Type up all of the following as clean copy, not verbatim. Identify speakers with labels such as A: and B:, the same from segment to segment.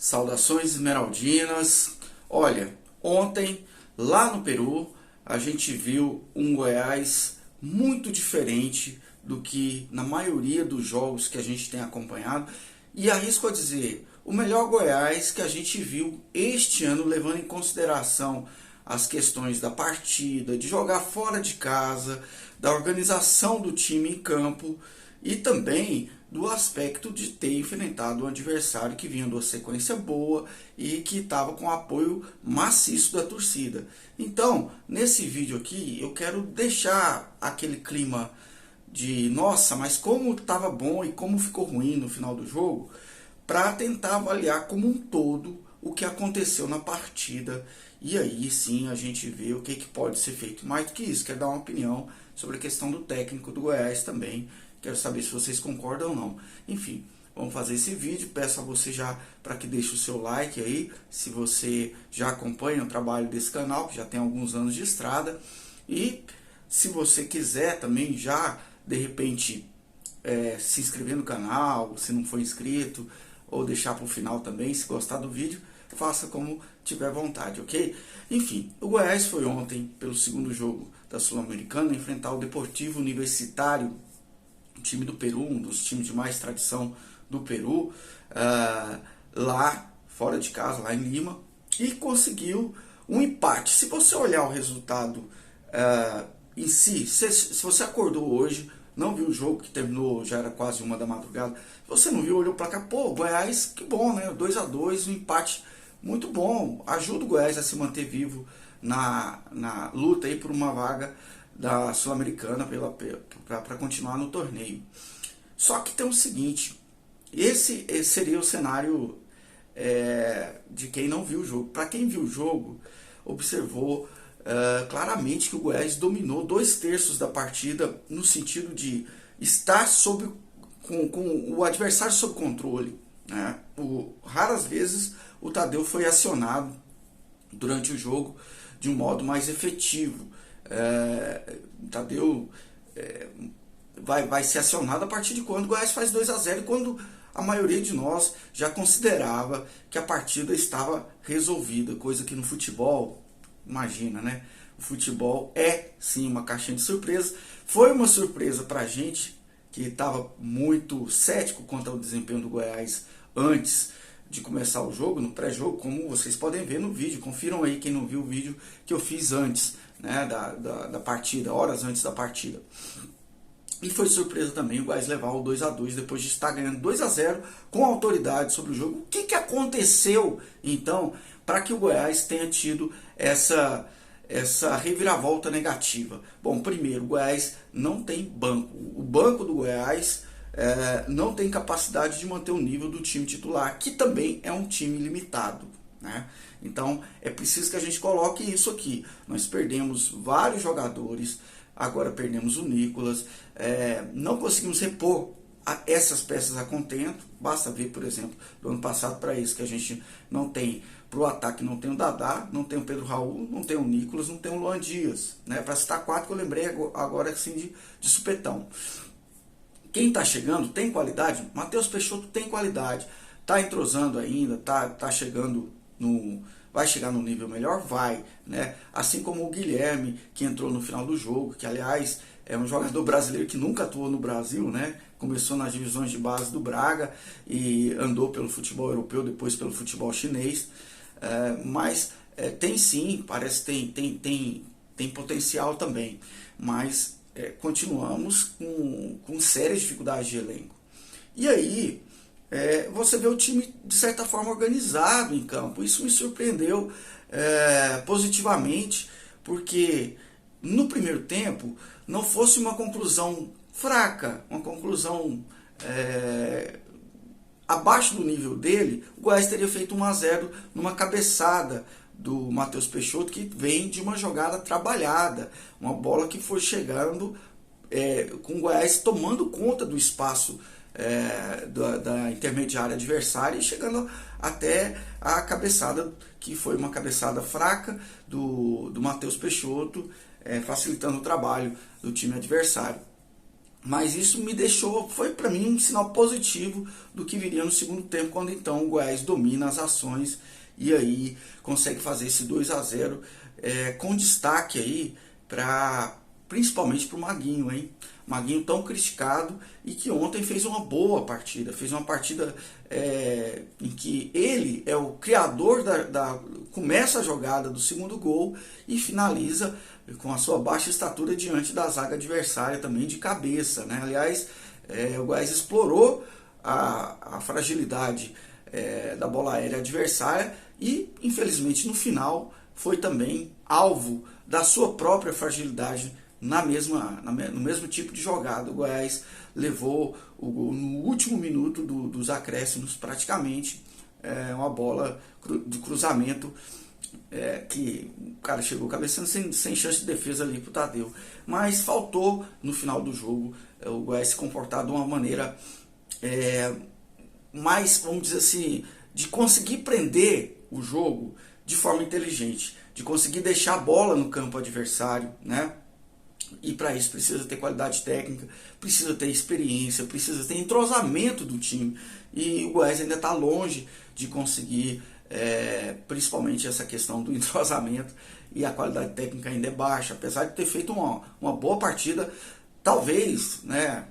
A: Saudações esmeraldinas. Olha, ontem lá no Peru a gente viu um Goiás muito diferente do que na maioria dos jogos que a gente tem acompanhado, e arrisco a dizer, o melhor Goiás que a gente viu este ano, levando em consideração as questões da partida, de jogar fora de casa, da organização do time em campo e também do aspecto de ter enfrentado um adversário que vinha de uma sequência boa e que estava com apoio maciço da torcida. Então, nesse vídeo aqui, eu quero deixar aquele clima de nossa, mas como estava bom e como ficou ruim no final do jogo, para tentar avaliar como um todo o que aconteceu na partida, e aí sim a gente vê o que pode ser feito. Mais do que isso, quero dar uma opinião sobre a questão do técnico do Goiás também. Quero saber se vocês concordam ou não. Enfim, vamos fazer esse vídeo. Peço a você já para que deixe o seu like aí, se você já acompanha o trabalho desse canal, que já tem alguns anos de estrada. E se você quiser também já, de repente, se inscrever no canal, se não for inscrito, ou deixar para o final também, se gostar do vídeo, faça como tiver vontade, ok? Enfim, o Goiás foi ontem, pelo segundo jogo da Sul-Americana, enfrentar o Deportivo Universitário, o time do Peru, um dos times de mais tradição do Peru, lá fora de casa, lá em Lima, e conseguiu um empate. Se você olhar o resultado em si, se você acordou hoje, não viu o jogo que terminou, já era quase 1 da madrugada, você não viu, olhou para cá, pô, Goiás, que bom, né? 2-2, um empate muito bom, ajuda o Goiás a se manter vivo na luta aí por uma vaga da Sul-Americana para continuar no torneio. Só que tem o seguinte, esse seria o cenário de quem não viu o jogo. Para quem viu o jogo, observou claramente que o Goiás dominou 2/3 da partida, no sentido de estar com o adversário sob controle, né? Raras vezes o Tadeu foi acionado durante o jogo de um modo mais efetivo. Tadeu vai ser acionado a partir de quando o Goiás faz 2-0, e quando a maioria de nós já considerava que a partida estava resolvida, coisa que no futebol, imagina, né? O futebol é sim uma caixinha de surpresa. Foi uma surpresa para a gente que estava muito cético quanto ao desempenho do Goiás antes de começar o jogo, no pré-jogo, como vocês podem ver no vídeo. Confiram aí quem não viu o vídeo que eu fiz antes, né, da partida, horas antes da partida. E foi surpresa também o Goiás levar o 2-2 depois de estar ganhando 2-0 com autoridade sobre o jogo. O que aconteceu então para que o Goiás tenha tido essa reviravolta negativa? Bom, primeiro, o Goiás não tem banco. O banco do Goiás não tem capacidade de manter o nível do time titular, que também é um time limitado, né? Então é preciso que a gente coloque isso aqui. Nós perdemos vários jogadores, agora perdemos o Nicolas, não conseguimos repor essas peças a contento. Basta ver, por exemplo, do ano passado para isso, que a gente não tem, para o ataque não tem o Dadá, não tem o Pedro Raul, não tem o Nicolas, não tem o Luan Dias, né? Para citar 4 que eu lembrei agora assim de supetão. Quem está chegando tem qualidade? Matheus Peixoto tem qualidade, está entrosando ainda, tá chegando vai chegar no nível melhor? Vai, né? Assim como o Guilherme, que entrou no final do jogo, que aliás é um jogador brasileiro que nunca atuou no Brasil, né? Começou nas divisões de base do Braga e andou pelo futebol europeu, depois pelo futebol chinês, mas tem sim, parece que tem potencial também, mas continuamos com sérias dificuldades de elenco. E aí você vê o time de certa forma organizado em campo. Isso me surpreendeu positivamente, porque no primeiro tempo não fosse uma conclusão fraca, uma conclusão abaixo do nível dele, o Goiás teria feito 1-0 numa cabeçada do Matheus Peixoto, que vem de uma jogada trabalhada, uma bola que foi chegando com o Goiás tomando conta do espaço da intermediária adversária e chegando até a cabeçada, que foi uma cabeçada fraca do Matheus Peixoto, facilitando o trabalho do time adversário. Mas isso me deixou, foi para mim um sinal positivo do que viria no segundo tempo, quando então o Goiás domina as ações e aí consegue fazer esse 2-0 com destaque aí para principalmente para o Maguinho, hein? Maguinho tão criticado e que ontem fez uma boa partida, fez uma partida em que ele é o criador começa a jogada do segundo gol e finaliza com a sua baixa estatura diante da zaga adversária também de cabeça, né? Aliás, o Goiás explorou a fragilidade da bola aérea adversária e infelizmente no final foi também alvo da sua própria fragilidade no mesmo tipo de jogada. O Goiás levou o gol no último minuto dos acréscimos praticamente, uma bola de cruzamento que o cara chegou cabeçando sem chance de defesa ali pro Tadeu. Mas faltou no final do jogo o Goiás se comportar de uma maneira mais, vamos dizer assim, de conseguir prender o jogo de forma inteligente, de conseguir deixar a bola no campo adversário, né? E para isso precisa ter qualidade técnica, precisa ter experiência, precisa ter entrosamento do time. E o Goiás ainda está longe de conseguir, principalmente essa questão do entrosamento, e a qualidade técnica ainda é baixa. Apesar de ter feito uma boa partida, talvez, né,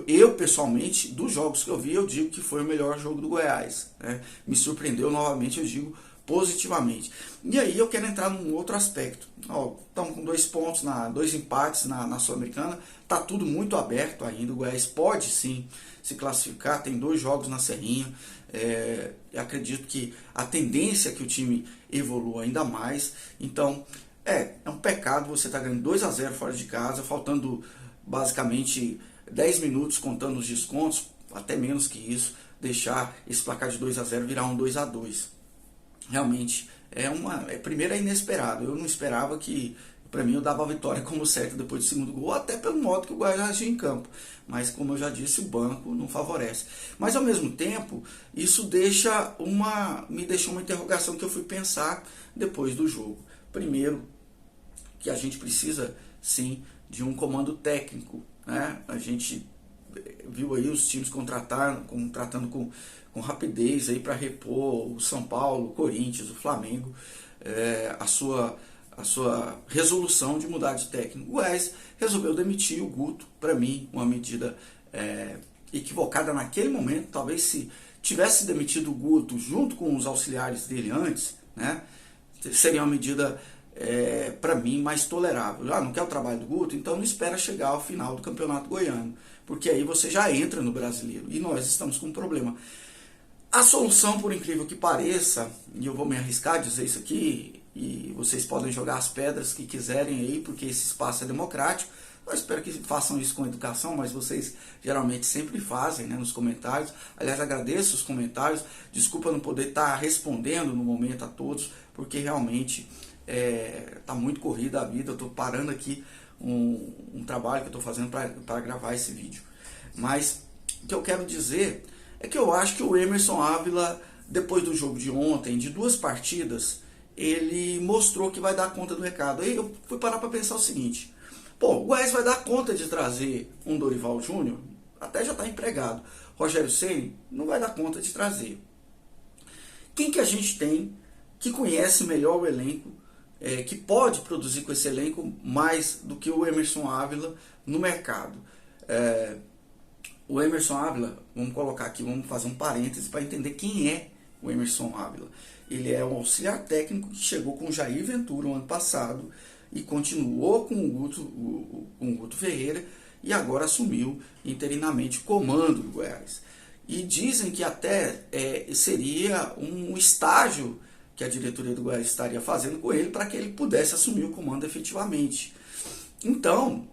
A: eu pessoalmente, dos jogos que eu vi, eu digo que foi o melhor jogo do Goiás, né? Me surpreendeu novamente, eu digo positivamente. E aí eu quero entrar num outro aspecto. Estamos com 2 pontos, 2 empates na Sul-Americana, está tudo muito aberto ainda. O Goiás pode sim se classificar, tem 2 jogos na Serrinha. Acredito que a tendência é que o time evolua ainda mais. Então é um pecado você estar ganhando 2-0 fora de casa, faltando basicamente 10 minutos contando os descontos, até menos que isso, deixar esse placar de 2-0 virar um 2-2. Realmente primeiro é inesperado. Eu não esperava que, para mim, eu dava a vitória como certo depois do segundo gol, até pelo modo que o Goiás agiu em campo. Mas como eu já disse, o banco não favorece. Mas ao mesmo tempo, isso me deixou uma interrogação que eu fui pensar depois do jogo. Primeiro, que a gente precisa sim de um comando técnico, né? A gente viu aí os times contratando com rapidez aí para repor o São Paulo, o Corinthians, o Flamengo, a sua resolução de mudar de técnico. O Goiás resolveu demitir o Guto, para mim, uma medida equivocada naquele momento. Talvez se tivesse demitido o Guto junto com os auxiliares dele antes, né, seria uma medida para mim mais tolerável. Não quer o trabalho do Guto, então não espera chegar ao final do Campeonato Goiano, porque aí você já entra no Brasileiro e nós estamos com um problema. A solução, por incrível que pareça, e eu vou me arriscar a dizer isso aqui, e vocês podem jogar as pedras que quiserem aí, porque esse espaço é democrático. Eu espero que façam isso com educação, mas vocês geralmente sempre fazem, né, nos comentários. Aliás, agradeço os comentários. Desculpa não poder estar respondendo no momento a todos, porque realmente está muito corrida a vida. Eu estou parando aqui um trabalho que eu estou fazendo para gravar esse vídeo. Mas o que eu quero dizer é que eu acho que o Emerson Ávila, depois do jogo de ontem, de 2 partidas, ele mostrou que vai dar conta do recado. Aí eu fui parar para pensar o seguinte: o Goiás vai dar conta de trazer um Dorival Júnior, até já está empregado. Rogério Ceni não vai dar conta de trazer. Quem que a gente tem que conhece melhor o elenco, que pode produzir com esse elenco mais do que o Emerson Ávila no mercado? O Emerson Ávila, vamos colocar aqui, vamos fazer um parêntese para entender quem é o Emerson Ávila. Ele é um auxiliar técnico que chegou com o Jair Ventura no ano passado e continuou com o Guto Ferreira e agora assumiu interinamente o comando do Goiás. E dizem que até seria um estágio que a diretoria do Goiás estaria fazendo com ele para que ele pudesse assumir o comando efetivamente. Então,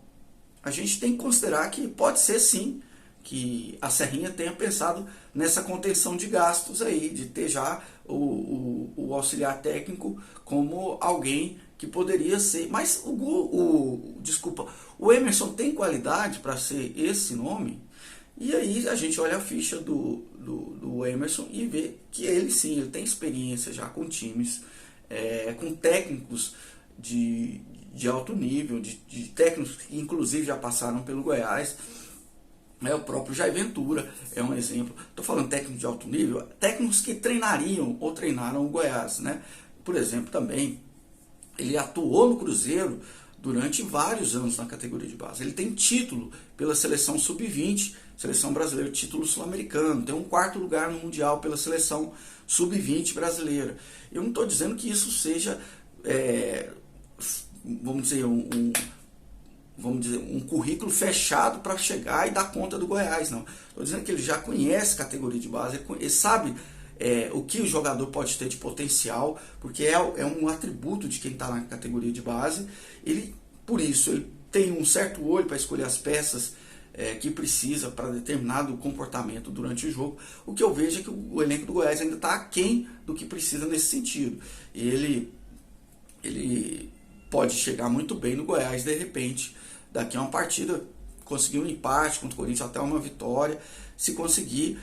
A: a gente tem que considerar que pode ser sim que a Serrinha tenha pensado nessa contenção de gastos aí, de ter já o auxiliar técnico como alguém que poderia ser. Mas o Emerson tem qualidade para ser esse nome? E aí a gente olha a ficha do Emerson e vê que ele sim, ele tem experiência já com times, com técnicos de de alto nível, de técnicos que inclusive já passaram pelo Goiás. O próprio Jair Ventura é um exemplo. Estou falando técnicos de alto nível, técnicos que treinariam ou treinaram o Goiás, né? Por exemplo, também ele atuou no Cruzeiro durante vários anos na categoria de base. Ele tem título pela seleção sub-20, seleção brasileira, título sul-americano, tem um 4º lugar no Mundial pela seleção sub-20 brasileira. Eu não estou dizendo que isso seja, vamos dizer, um currículo fechado para chegar e dar conta do Goiás, não. Estou dizendo que ele já conhece categoria de base, ele sabe o que o jogador pode ter de potencial, porque é um atributo de quem está na categoria de base. Por isso, ele tem um certo olho para escolher as peças que precisa para determinado comportamento durante o jogo. O que eu vejo é que o elenco do Goiás ainda está aquém do que precisa nesse sentido. Ele pode chegar muito bem no Goiás, de repente, daqui a uma partida, conseguir um empate contra o Corinthians, até uma vitória, se conseguir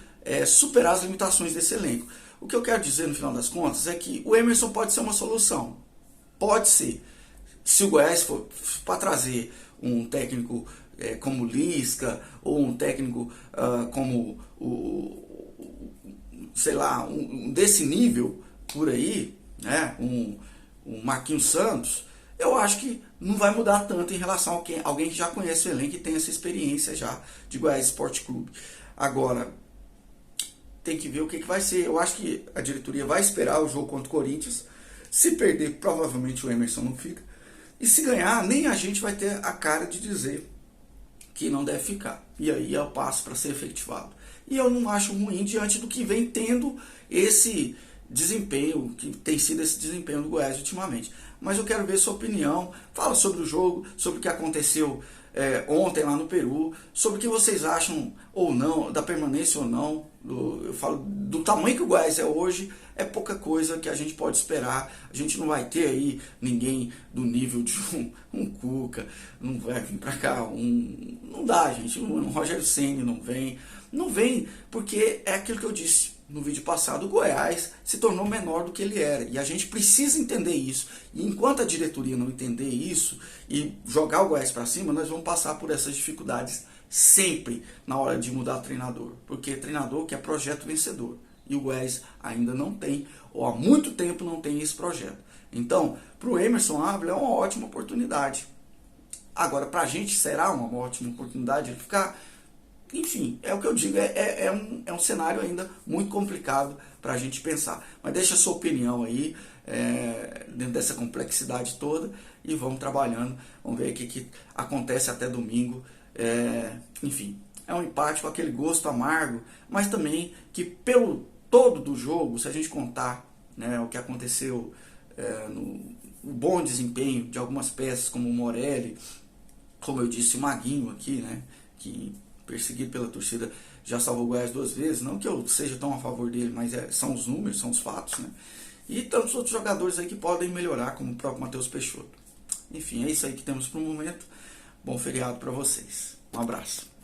A: superar as limitações desse elenco. O que eu quero dizer no final das contas é que o Emerson pode ser uma solução. Pode ser. Se o Goiás for para trazer um técnico como Lisca, ou um técnico como sei lá, desse nível por aí, né, um Marquinhos Santos, eu acho que não vai mudar tanto em relação a alguém que já conhece o elenco e tem essa experiência já de Goiás Esporte Clube. Agora, tem que ver o que vai ser. Eu acho que a diretoria vai esperar o jogo contra o Corinthians. Se perder, provavelmente o Emerson não fica. E se ganhar, nem a gente vai ter a cara de dizer que não deve ficar. E aí é o passo para ser efetivado. E eu não acho ruim diante do que vem tendo esse desempenho, que tem sido esse desempenho do Goiás ultimamente. Mas eu quero ver sua opinião. Fala sobre o jogo, sobre o que aconteceu ontem lá no Peru, sobre o que vocês acham ou não, da permanência ou não. Eu falo do tamanho que o Goiás é hoje, é pouca coisa que a gente pode esperar. A gente não vai ter aí ninguém do nível de um Cuca, não vai vir pra cá, não dá, gente. Um Rogério Ceni não vem porque é aquilo que eu disse no vídeo passado. O Goiás se tornou menor do que ele era, e a gente precisa entender isso. E enquanto a diretoria não entender isso e jogar o Goiás para cima, nós vamos passar por essas dificuldades sempre na hora de mudar treinador, porque treinador quer projeto vencedor, e o Goiás ainda não tem, ou há muito tempo não tem esse projeto. Então, para o Emerson Ávila é uma ótima oportunidade. Agora, para a gente será uma ótima oportunidade de ficar. Enfim, é o que eu digo, é um cenário ainda muito complicado para a gente pensar. Mas deixa a sua opinião aí, dentro dessa complexidade toda, e vamos trabalhando, vamos ver o que acontece até domingo. Enfim, é um empate com aquele gosto amargo, mas também que pelo todo do jogo, se a gente contar, né, o que aconteceu, o bom desempenho de algumas peças, como o Morelli, como eu disse, o Maguinho aqui, né, que perseguido pela torcida, já salvou o Goiás 2 vezes. Não que eu seja tão a favor dele, mas são os números, são os fatos, né? E tantos outros jogadores aí que podem melhorar, como o próprio Matheus Peixoto. Enfim, é isso aí que temos para o momento. Bom feriado para vocês. Um abraço.